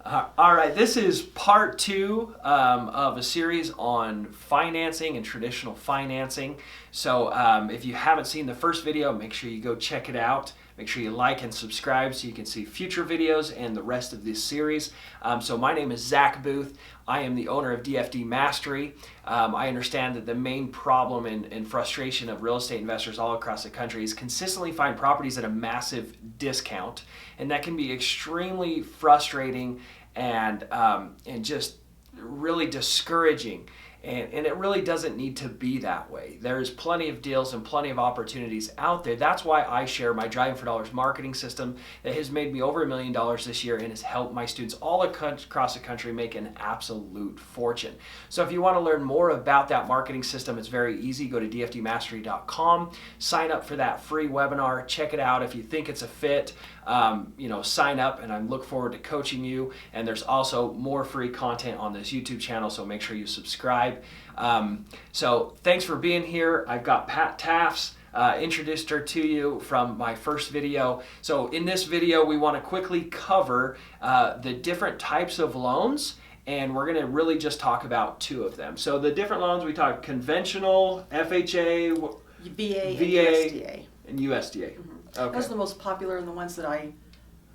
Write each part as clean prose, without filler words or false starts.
All right, this is part two of a series on financing and traditional financing. So if you haven't seen the first video, make sure you go check it out. Make sure you like and subscribe so you can see future videos and the rest of this series. So my name is Zach Booth. I am the owner of DFD Mastery. I understand that the main problem and frustration of real estate investors all across the country is consistently find properties at a massive discount. And that can be extremely frustrating and just really discouraging. And it really doesn't need to be that way. There's plenty of deals and plenty of opportunities out there. That's why I share my Driving for Dollars marketing system that has made me over $1 million this year and has helped my students all across the country make an absolute fortune. So if you want to learn more about that marketing system, it's very easy. Go to dfdmastery.com, sign up for that free webinar, check it out. If you think it's a fit, sign up, and I look forward to coaching you. And there's also more free content on this YouTube channel, so make sure you subscribe. So thanks for being here. I've got Taffs. Introduced her to you from my first video. So in this video, we want to quickly cover the different types of loans, and we're going to really just talk about two of them. So the different loans, we talk conventional, FHA, VA, and USDA. Mm-hmm. Okay. Those are the most popular and the ones that I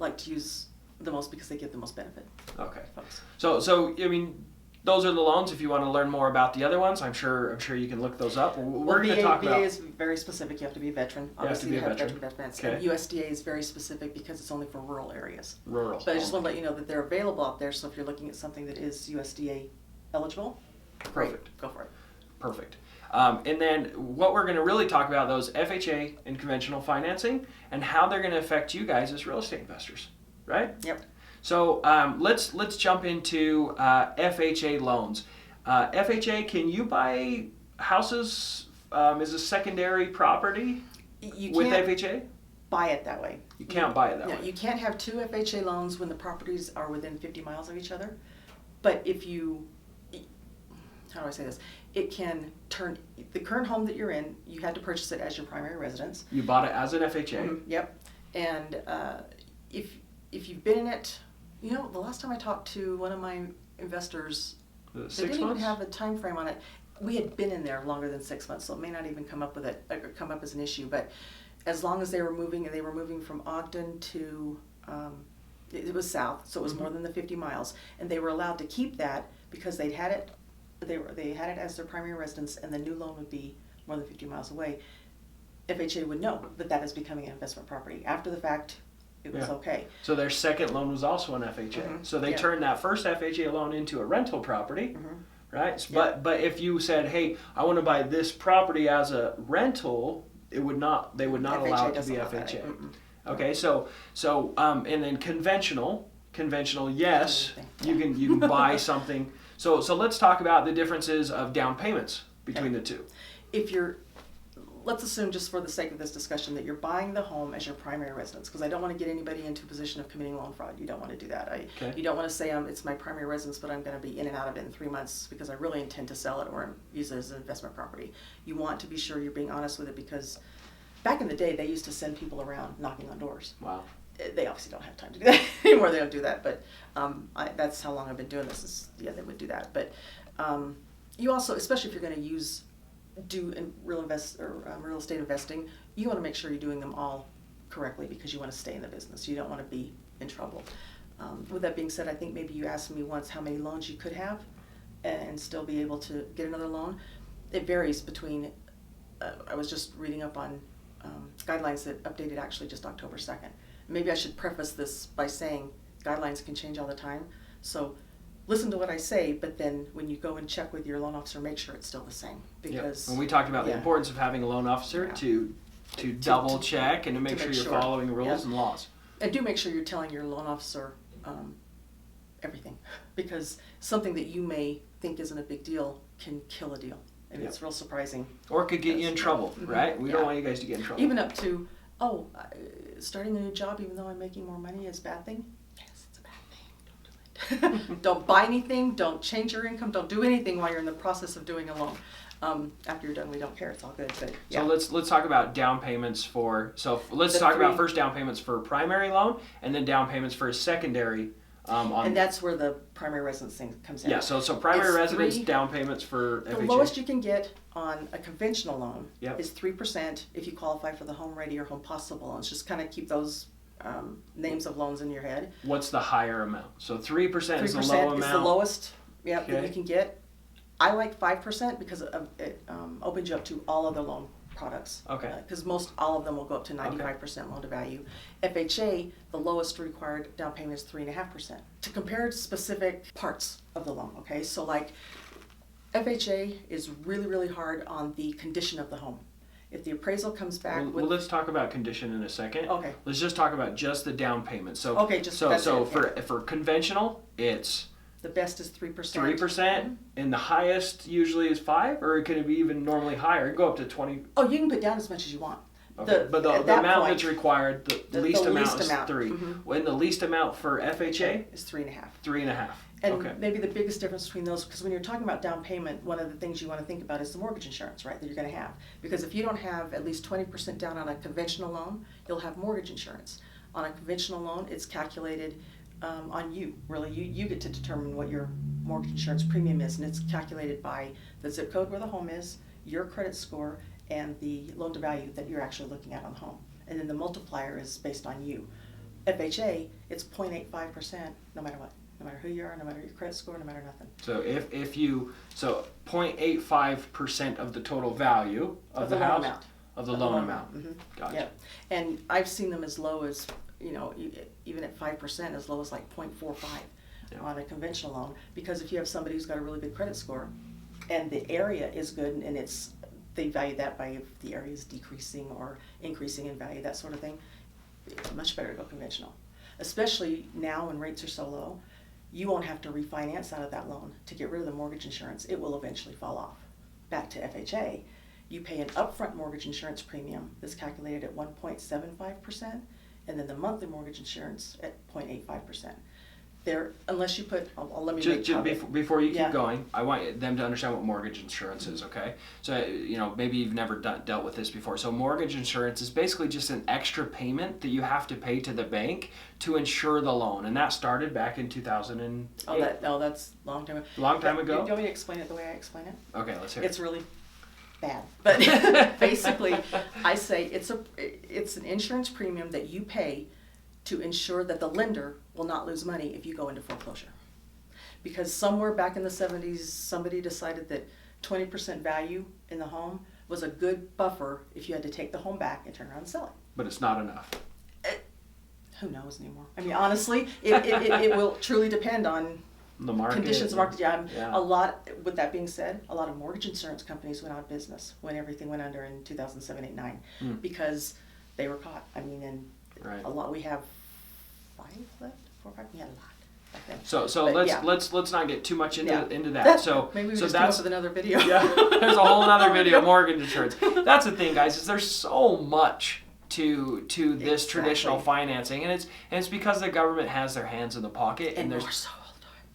like to use the most because they give the most benefit. Okay. Folks. So I mean, those are the loans. If you want to learn more about the other ones, I'm sure you can look those up. We're going to talk about. VA is very specific. You have to be a veteran. Obviously, you have to be a veteran. benefits. Okay. And USDA is very specific because it's only for rural areas. Rural. But I just want to let you know that they're available out there. So if you're looking at something that is USDA eligible, Perfect. Go for it. Perfect. And then what we're going to really talk about those FHA and conventional financing and how they're going to affect you guys as real estate investors, right? Yep. So let's jump into FHA loans. FHA, can you buy houses as a secondary property with FHA? Buy it that way. You can't buy it that way. You can't have two FHA loans when the properties are within 50 miles of each other. But if you, how do I say this? It can turn, the current home that you're in, you had to purchase it as your primary residence. You bought it as an FHA. Mm-hmm. Yep. And if you've been in it, the last time I talked to one of my investors, they didn't even have a time frame on it. We had been in there longer than 6 months, so it may not even come up as an issue. But as long as they were moving from Ogden to, it was south, so it was more than the 50 miles, and they were allowed to keep that because they had it as their primary residence, and the new loan would be more than 50 miles away. FHA would know that is becoming an investment property. After the fact, it was okay. So their second loan was also an FHA. Mm-hmm. So they turned that first FHA loan into a rental property, right? Yeah. But if you said, hey, I want to buy this property as a rental, they would not allow it to be FHA. Okay, so and then conventional, yes, you can buy something. So let's talk about the differences of down payments between the two. Let's assume, just for the sake of this discussion, that you're buying the home as your primary residence, because I don't want to get anybody into a position of committing loan fraud. You don't want to do that. You don't want to say it's my primary residence, but I'm going to be in and out of it in 3 months because I really intend to sell it or use it as an investment property. You want to be sure you're being honest with it, because back in the day, they used to send people around knocking on doors. Wow. They obviously don't have time to do that anymore. They don't do that, but that's how long I've been doing this. They would do that. But you also, especially if you're going to do in real estate investing, you want to make sure you're doing them all correctly because you want to stay in the business. You don't want to be in trouble. With that being said, I think maybe you asked me once how many loans you could have and still be able to get another loan. It varies between, I was just reading up on guidelines that updated actually just October 2nd. Maybe I should preface this by saying guidelines can change all the time. So listen to what I say, but then when you go and check with your loan officer, make sure it's still the same. Because when we talked about the importance of having a loan officer to double check and to make sure you're following rules and laws. And do make sure you're telling your loan officer everything, because something that you may think isn't a big deal can kill a deal. And it's real surprising. Or it could get you in trouble, right? We don't want you guys to get in trouble. Even up to, starting a new job even though I'm making more money is a bad thing? Yes, it's a bad thing. Don't do it. Don't buy anything. Don't change your income. Don't do anything while you're in the process of doing a loan. After you're done, we don't care. It's all good. But So let's talk about down payments for. So let's talk about first down payments for primary loan, and then down payments for a secondary And that's where the primary residence thing comes in. Yeah, so primary It's residence 3 down payments for The FHA. lowest you can get on a conventional loan Yep. is 3% if you qualify for the Home Ready or Home Possible loans. Just kind of keep those names of loans in your head. What's the higher amount? So 3% is the 3% low is amount. the lowest that Okay. you can get. I like 5% because it opens you up to all other loan products. Okay. Because all of them will go up to 95% loan to value. FHA, the lowest required down payment is 3.5%. To compare specific parts of the loan, okay? So like FHA is really, really hard on the condition of the home. If the appraisal comes back Well, let's talk about condition in a second. Okay. Let's just talk about just the down payment. So Okay, that's it. For conventional, it's the best is 3%. 3%, and the highest usually is 5%, or could it be even normally higher? It could go up to 20%. Oh, you can put down as much as you want. Okay. But the amount that's required, the least amount is 3. When the least amount for FHA is 3.5. 3.5. And okay. maybe the biggest difference between those, because when you're talking about down payment, one of the things you want to think about is the mortgage insurance, right, that you're going to have. Because if you don't have at least 20% down on a conventional loan, you'll have mortgage insurance. On a conventional loan, it's calculated on you, really. You get to determine what your mortgage insurance premium is, and it's calculated by the zip code where the home is, your credit score, and the loan to value that you're actually looking at on the home. And then the multiplier is based on you. FHA, it's 0.85% no matter what. No matter who you are, no matter your credit score, no matter nothing. So if you 0.85% of the total value of the house amount. Of the loan amount. Mm-hmm. Gotcha. Yep. And I've seen them as low as, even at 5%, as low as like 0.45 on a conventional loan. Because if you have somebody who's got a really good credit score and the area is good and they value that by if the area is decreasing or increasing in value, that sort of thing, it's much better to go conventional. Especially now when rates are so low. You won't have to refinance out of that loan to get rid of the mortgage insurance. It will eventually fall off. Back to FHA, you pay an upfront mortgage insurance premium that's calculated at 1.75%, and then the monthly mortgage insurance at 0.85%. Unless you put, let me make before you keep going, I want them to understand what mortgage insurance is, okay? So, maybe you've never dealt with this before. So mortgage insurance is basically just an extra payment that you have to pay to the bank to insure the loan. And that started back in 2008. That's a long time ago. Long time ago? Do you want me to explain it the way I explain it? Okay, let's hear it. It's really bad. But basically, I say it's an insurance premium that you pay to ensure that the lender will not lose money if you go into foreclosure. Because somewhere back in the 70s, somebody decided that 20% value in the home was a good buffer if you had to take the home back and turn around and sell it. But it's not enough. Who knows anymore? I mean, honestly, it will truly depend on the market. Conditions of market. A lot, with that being said, a lot of mortgage insurance companies went out of business when everything went under in 2007, 8, 9 because they were caught. I mean, and a lot. We have 5 left, 4 or 5. We had a lot back then. So let's not get too much into that. Maybe we just come up with another video. Yeah, there's a whole other video. Mortgage insurance. That's the thing, guys. Is there's so much to this traditional financing, and it's because the government has their hands in the pocket, and there's more so.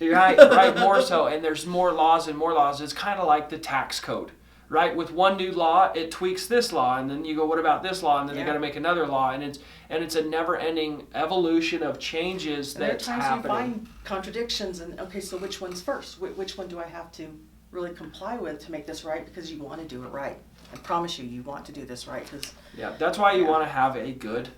right, more so, and there's more laws and more laws. It's kind of like the tax code. Right, with one new law, it tweaks this law, and then you go, what about this law? And then they got to make another law, and it's a never-ending evolution of changes that's happening. There are times you find contradictions, and okay, so which one's first? Which one do I have to really comply with to make this right? Because you want to do it right. I promise you want to do this right. That's why you want to have a good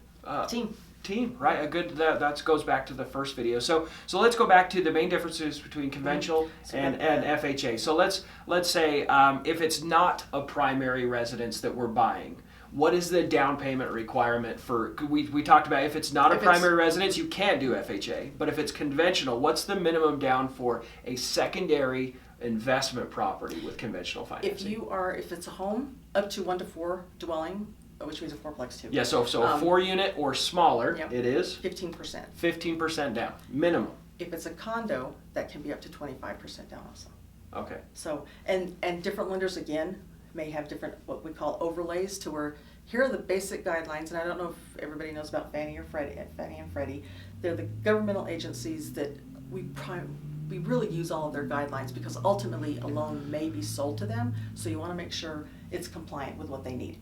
team, right? A good that goes back to the first video. So let's go back to the main differences between conventional and FHA. So let's say if it's not a primary residence that we're buying, what is the down payment requirement for? We talked about if it's not a primary residence, you can't do FHA. But if it's conventional, what's the minimum down for a secondary investment property with conventional financing? If it's a home up to 1 to 4 dwelling, which means a fourplex too. Yeah, so a 4-unit or smaller, it is 15%. 15% down, minimum. If it's a condo, that can be up to 25% down also. Okay. So, and different lenders again may have different what we call overlays to where here are the basic guidelines, and I don't know if everybody knows about Fannie and Freddie. They're the governmental agencies that we really use all of their guidelines because ultimately a loan may be sold to them, so you want to make sure it's compliant with what they need.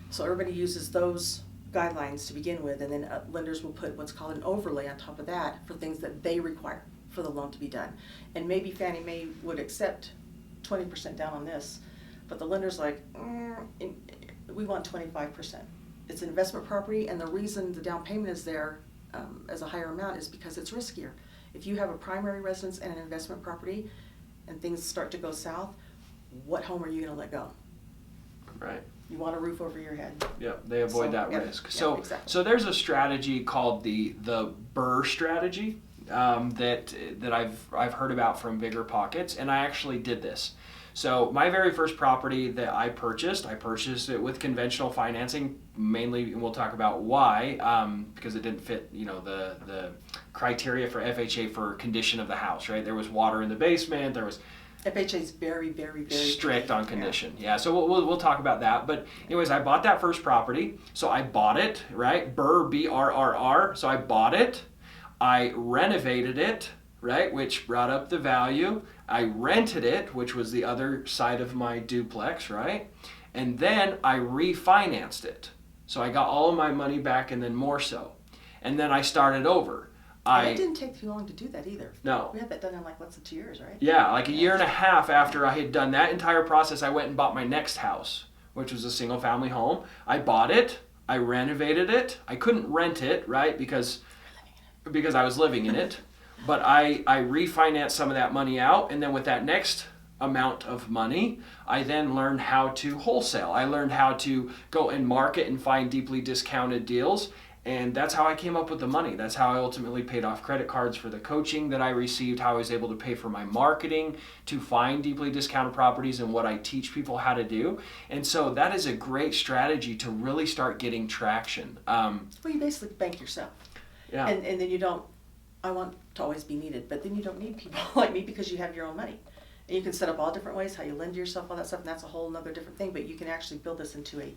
So everybody uses those guidelines to begin with, and then lenders will put what's called an overlay on top of that for things that they require for the loan to be done. And maybe Fannie Mae would accept 20% down on this, but the lender's like, we want 25%. It's an investment property, and the reason the down payment is there as a higher amount is because it's riskier. If you have a primary residence and an investment property and things start to go south, what home are you going to let go? Right. You want a roof over your head. Yeah, they avoid that risk. So, exactly. So there's a strategy called the BRRRR strategy that I've heard about from Bigger Pockets, and I actually did this. So my very first property that I purchased it with conventional financing, mainly, and we'll talk about why, because it didn't fit, the criteria for FHA for condition of the house, right? There was water in the basement, there was FHA is very, very, very strict on condition. Yeah, so we'll talk about that. But anyways, I bought that first property. So I bought it, right? BRRRR, B-R-R-R. So I bought it. I renovated it, right, which brought up the value. I rented it, which was the other side of my duplex, right? And then I refinanced it. So I got all of my money back and then more so. And then I started over. And it didn't take too long to do that either. No. We had that done in like less than 2 years, right? Yeah, like a year and a half after I had done that entire process, I went and bought my next house, which was a single family home. I bought it, I renovated it. I couldn't rent it, right, because I was living in it. But I refinanced some of that money out, and then with that next amount of money, I then learned how to wholesale. I learned how to go and market and find deeply discounted deals. And that's how I came up with the money. That's how I ultimately paid off credit cards for the coaching that I received, how I was able to pay for my marketing to find deeply discounted properties and what I teach people how to do. And so that is a great strategy to really start getting traction. Well, you basically bank yourself. Yeah. And then you don't, I want to always be needed, but then you don't need people like me because you have your own money. And you can set up all different ways, how you lend to yourself, all that stuff, and that's a whole other different thing, but you can actually build this into a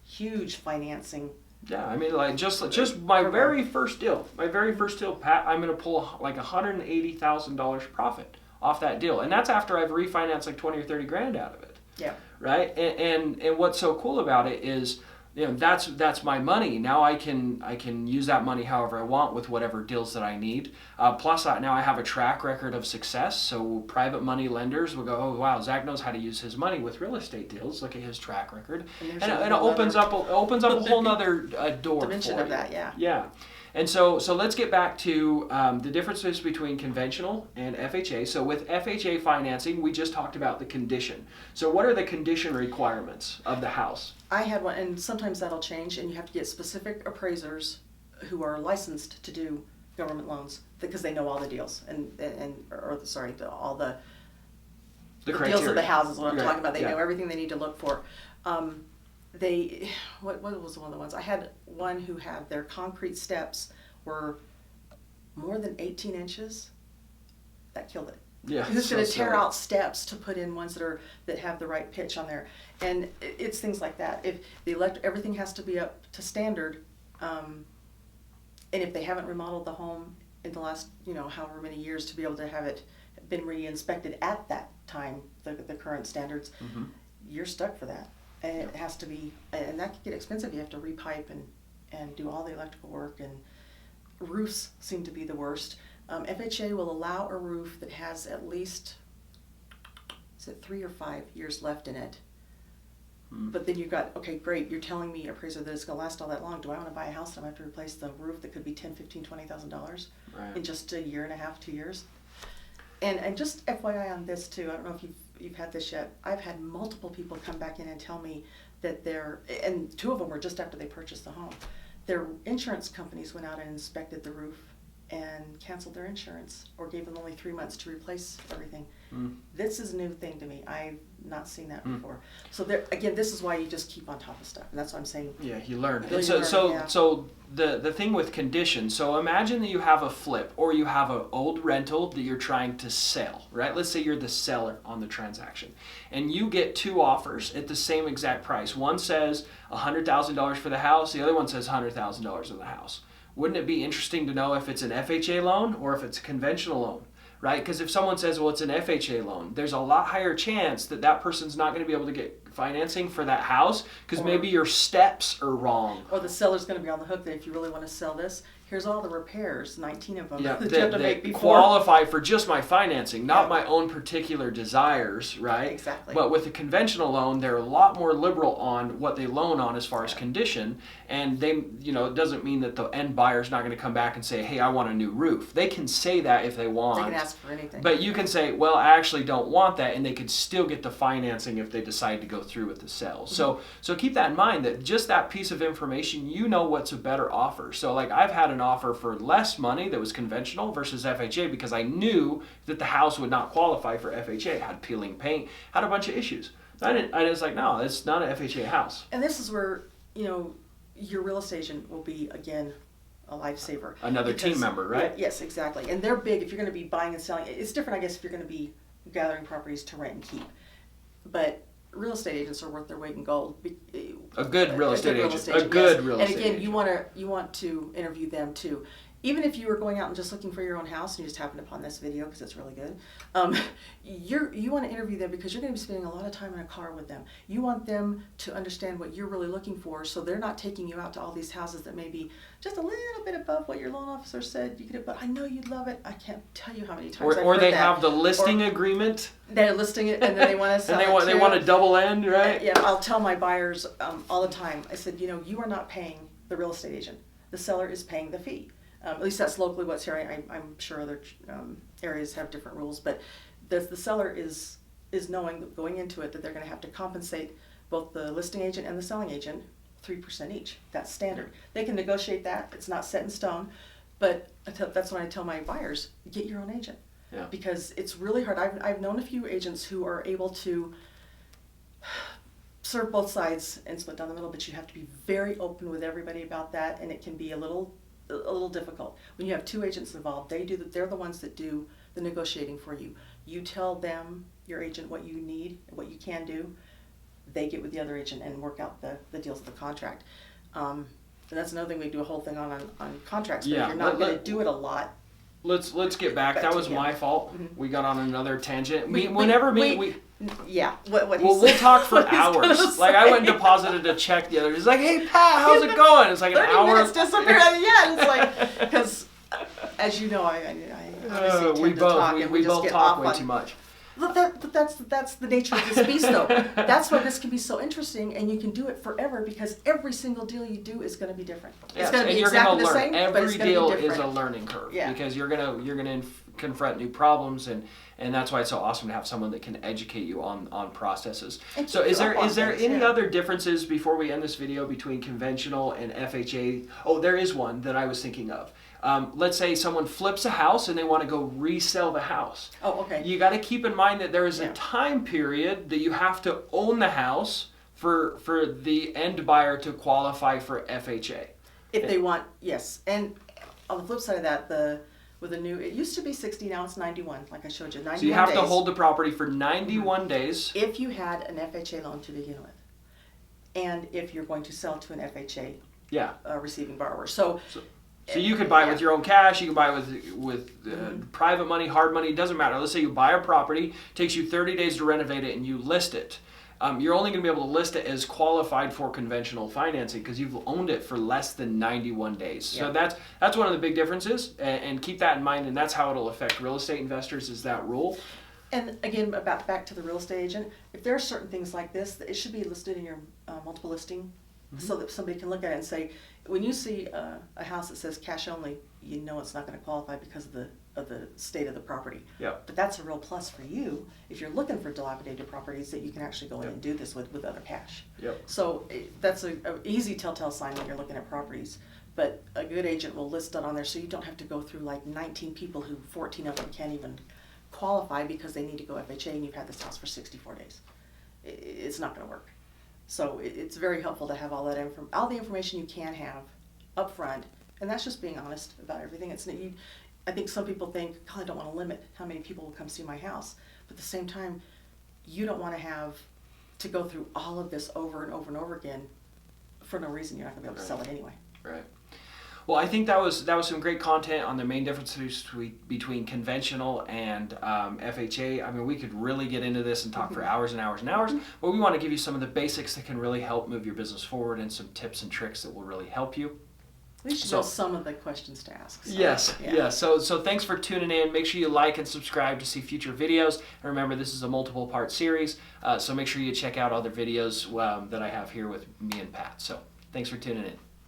huge financing. Yeah, I mean, like just my very first deal, Pat, I'm going to pull like $180,000 profit off that deal, and that's after I've refinanced like 20 or 30 grand out of it. Yeah. Right, and what's so cool about it is, that's my money. Now I can use that money however I want with whatever deals that I need. Plus, now I have a track record of success. So private money lenders will go, oh wow, Zach knows how to use his money with real estate deals. Look at his track record, and it opens up a whole nother door dimension for of that. Yeah. Yeah. And so let's get back to the differences between conventional and FHA. So with FHA financing, we just talked about the condition. So what are the condition requirements of the house? I had one, and sometimes that'll change, and you have to get specific appraisers who are licensed to do government loans because they know all the deals all the deals of the houses. What I'm talking about, they know everything they need to look for. What was one of the ones? I had one who had their concrete steps were more than 18 inches. That killed it. Yeah. Who's going to tear out steps to put in ones that have the right pitch on there? And it's things like that. If everything has to be up to standard, and if they haven't remodeled the home in the last however many years to be able to have it been re-inspected at that time, the current standards, you're stuck for that. And it has to be, and that can get expensive. You have to repipe and do all the electrical work, and roofs seem to be the worst. FHA will allow a roof that has at least, 3 or 5 years left in it. But then you've got, okay, great, you're telling me, appraiser, that it's going to last all that long. Do I want to buy a house and I have to replace the roof that could be $10,000, $15,000, $20,000 in just a year and a half, 2 years? And just FYI on this too, I don't know if you've had this yet. I've had multiple people come back in and tell me that and 2 of them were just after they purchased the home. Their insurance companies went out and inspected the roof and canceled their insurance or gave them only 3 months to replace everything. This is a new thing to me. I've not seen that before. So again, this is why you just keep on top of stuff, and that's what I'm saying. Yeah, you learn. So the thing with condition. So imagine that you have a flip or you have an old rental that you're trying to sell, right? Let's say you're the seller on the transaction, and you get 2 offers at the same exact price. One says $100,000 for the house. The other one says $100,000 of the house. Wouldn't it be interesting to know if it's an FHA loan or if it's a conventional loan, right? Because if someone says, well, it's an FHA loan, there's a lot higher chance that person's not going to be able to get financing for that house because Or- maybe your steps are wrong. Or the seller's going to be on the hook that if you really want to sell this, here's all the repairs, 19 of them, Yeah, that you have to make that before. qualify for just my financing, not Yeah. my own particular desires, right? Exactly. But with a conventional loan, they're a lot more liberal on what they loan on as far as Yeah. condition, and they, it doesn't mean that the end buyer's not going to come back and say, "Hey, I want a new roof." They can say that if they want. They can ask for anything. But you can say, "Well, I actually don't want that," and they could still get the financing if they decide to go through with the sale. Mm-hmm. So keep that in mind, that just that piece of information, what's a better offer. So like I've had an offer for less money that was conventional versus FHA because I knew that the house would not qualify for FHA. It had peeling paint, had a bunch of issues. I was like, no, it's not an FHA house. And this is where, your real estate agent will be, again, a lifesaver. Another team member, right? Yes, exactly. And they're big if you're going to be buying and selling. It's different, I guess, if you're going to be gathering properties to rent and keep. But real estate agents are worth their weight in gold. A good real estate agent. Yes. And again, you want to interview them too. Even if you were going out and just looking for your own house and you just happened upon this video because it's really good, you want to interview them because you're going to be spending a lot of time in a car with them. You want them to understand what you're really looking for, so they're not taking you out to all these houses that may be just a little bit above what your loan officer said you could. But I know you'd love it. I can't tell you how many times. Or they have the listing agreement. They're listing it and then they want to sell and they want a double end, right? Yeah, I'll tell my buyers all the time. I said, you are not paying the real estate agent. The seller is paying the fee. At least that's locally what's here. I'm sure other areas have different rules, but the seller is knowing going into it that they're going to have to compensate both the listing agent and the selling agent 3% each. That's standard. They can negotiate that. It's not set in stone, but that's when I tell my buyers, get your own agent. Yeah. Because it's really hard. I've known a few agents who are able to serve both sides and split down the middle, but you have to be very open with everybody about that, and it can be a little difficult. When you have two agents involved, they're the ones that do the negotiating for you. You tell them, your agent, what you need, what you can do. They get with the other agent and work out the deals of the contract. And that's another thing we do a whole thing on contracts. But if you're not going to do it a lot. Let's get back. That was my fault. Mm-hmm. We got on another tangent. We'll talk for hours. Like I went and deposited a check the other day. It's like, hey Pat, how's it going? It's like an 30 hour. minutes disappeared. Yeah, it's like because as you know, I obviously we tend to talk both and we we just both get talk off way on. too much. But that's the nature of this beast, though. That's why this can be so interesting, and you can do it forever because every single deal you do is going to be different. Yes, It's going to and be you're exactly gonna the learn. same, but it's Every going to deal be different. is a learning curve Yeah. because you're gonna confront new problems, and that's why it's so awesome to have someone that can educate you on processes. And So keep is you there up on any things, yeah. other differences before we end this video between conventional and FHA? Oh, there is one that I was thinking of. Let's say someone flips a house and they want to go resell the house. Oh, okay. You got to keep in mind that there is a Yeah. time period that you have to own the house for the end buyer to qualify for FHA. If they want, yes. And on the flip side of that, with the new, it used to be 60, now it's 91, like I showed you, 91 days. So you have to hold the property for 91 days. If you had an FHA loan to begin with, and if you're going to sell to an FHA Yeah. Receiving borrower. So you could buy it with your own cash. You can buy it with private money, hard money. It doesn't matter. Let's say you buy a property, takes you 30 days to renovate it, and you list it. You're only going to be able to list it as qualified for conventional financing because you've owned it for less than 91 days. So that's one of the big differences, and keep that in mind. And that's how it'll affect real estate investors. Is that rule? And again, back to the real estate agent, if there are certain things like this, it should be listed in your multiple listing so that somebody can look at it and say, when you see a house that says cash only, you know it's not going to qualify because of the state of the property. Yep. But that's a real plus for you if you're looking for dilapidated properties that you can actually go in and do this with other cash. Yep. So that's an easy telltale sign when you're looking at properties. But a good agent will list it on there so you don't have to go through like 19 people who 14 of them can't even qualify because they need to go FHA and you've had this house for 64 days. It's not going to work. So it's very helpful to have all the information you can have up front, and that's just being honest about everything. I think some people think, God, I don't want to limit how many people will come see my house, but at the same time, you don't want to have to go through all of this over and over and over again for no reason. You're not going to be able to sell it anyway. Right. Well, I think that was some great content on the main differences between conventional and FHA. I mean, we could really get into this and talk for hours and hours and hours, but we want to give you some of the basics that can really help move your business forward and some tips and tricks that will really help you. We should know some of the questions to ask. So, yes, yeah. yes. So thanks for tuning in. Make sure you like and subscribe to see future videos. And remember, this is a multiple part series, so make sure you check out other videos that I have here with me and Pat. So thanks for tuning in.